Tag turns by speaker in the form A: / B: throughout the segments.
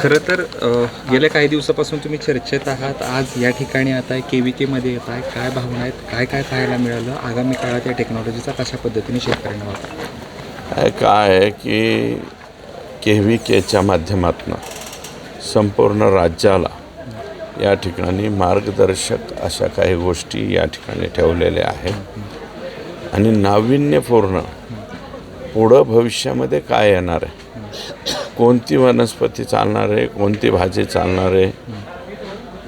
A: खरं तर गेल्या काही दिवसापासून तुम्ही चर्चेत आहात. आज या ठिकाणी आता KVKमध्ये येत आहे. काय भावना आहेत, काय काय पाहायला मिळालं, आगामी काळात या टेक्नॉलॉजीचा कशा पद्धतीने शेतकऱ्यांना वापर?
B: काय आहे की KVKच्या माध्यमातून संपूर्ण राज्याला या ठिकाणी मार्गदर्शक अशा काही गोष्टी या ठिकाणी ठेवलेल्या आहेत आणि नाविन्यपूर्ण पुढं भविष्यामध्ये काय येणार आहे, कोणती वनस्पती चालणार आहे, कोणती भाजी चालणार आहे,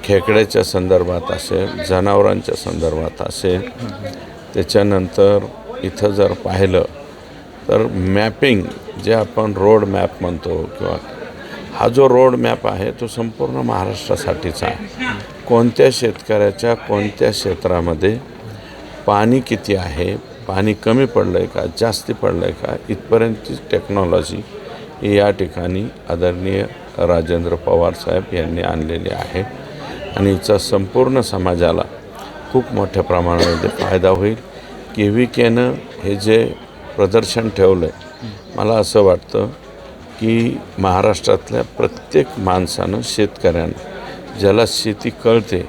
B: खेकड्याच्या संदर्भात असेल, जनावरांच्या संदर्भात असेल. त्याच्यानंतर इथं जर पाहिलं तर मॅपिंग जे आपण रोड मॅप म्हणतो किंवा हा जो रोड मॅप आहे तो संपूर्ण महाराष्ट्रासाठीचा आहे. कोणत्या शेतकऱ्याच्या कोणत्या क्षेत्रामध्ये पाणी किती आहे, पाणी कमी पडलं आहे का, जास्ती पडलं आहे का, इथपर्यंतची टेक्नॉलॉजी ही या ठिकाणी आदरणीय राजेंद्र पवार साहेब यांनी आणलेली आहे आणि हिचा संपूर्ण समाजाला खूप मोठ्या प्रमाणामध्ये फायदा होईल. KVKनं हे जे प्रदर्शन ठेवलं आहे, मला असं वाटतं की महाराष्ट्रातल्या प्रत्येक माणसानं, शेतकऱ्यानं, ज्याला शेती कळते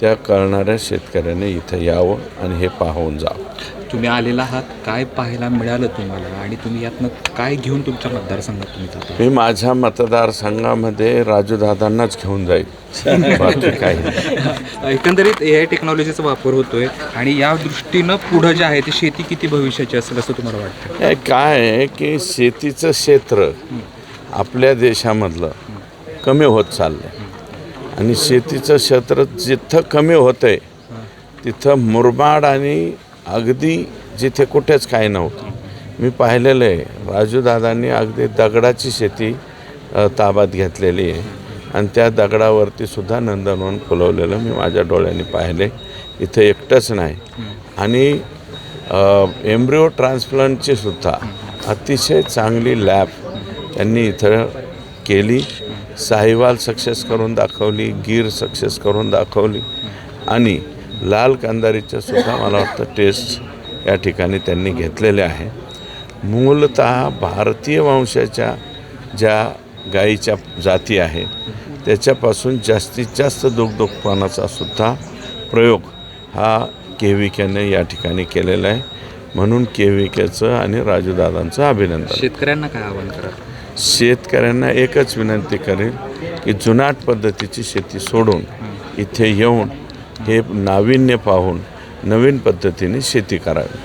B: त्या कळणाऱ्या शेतकऱ्याने इथं यावं आणि हे पाहून जावं.
A: तुम्ही आलेला आहात, काय पाहायला मिळालं तुम्हाला आणि तुम्ही यातनं काय घेऊन तुमच्या मतदारसंघात तुम्ही जाता?
B: मी माझ्या मतदारसंघामध्ये राजूदादांनाच घेऊन जाईल, बाकी काही.
A: एकंदरीत AI टेक्नॉलॉजीचा वापर होतोय आणि या दृष्टीनं पुढं जे आहे ते शेती किती भविष्याची असेल असं तुम्हाला वाटतं?
B: काय आहे की शेतीचं क्षेत्र आपल्या देशामधलं कमी होत चाललं आहे आणि शेतीचं क्षेत्र जिथं कमी होतं आहे तिथं मुरमाड आणि अगदी जिथे कुठेच काही नव्हतं. मी पाहिलेलं आहे, राजूदादांनी अगदी दगडाची शेती ताब्यात घेतलेली आहे आणि त्या दगडावरती सुद्धा नंदनवन फुलवलेलं मी माझ्या डोळ्यांनी पाहिले. इथं एकटंच नाही आणि एम्ब्रिओ ट्रान्सप्लांटची सुद्धा अतिशय चांगली लॅब त्यांनी इथं केली. साहिवाल सक्सेस करून दाखवली, गीर सक्सेस करून दाखवली आणि लाल कांदारीच्या सुद्धा मला वाटतं टेस्ट या ठिकाणी त्यांनी घेतलेले आहे. मूलतः भारतीय वंशाच्या ज्या गाईच्या जाती आहेत त्याच्यापासून जास्तीत जास्त दुग्ध उत्पादनाचा सुद्धा प्रयोग हा KVKने या ठिकाणी केलेला आहे. म्हणून KVKचं आणि राजूदादांचं अभिनंदन.
A: शेतकऱ्यांना काय आवाहन करा?
B: शेतकऱ्यांना एकच विनंती करेल की जुनाट पद्धतीची शेती सोडून इथे येऊन हे नाविन्य पाहून नवीन पद्धतीने शेती करावी.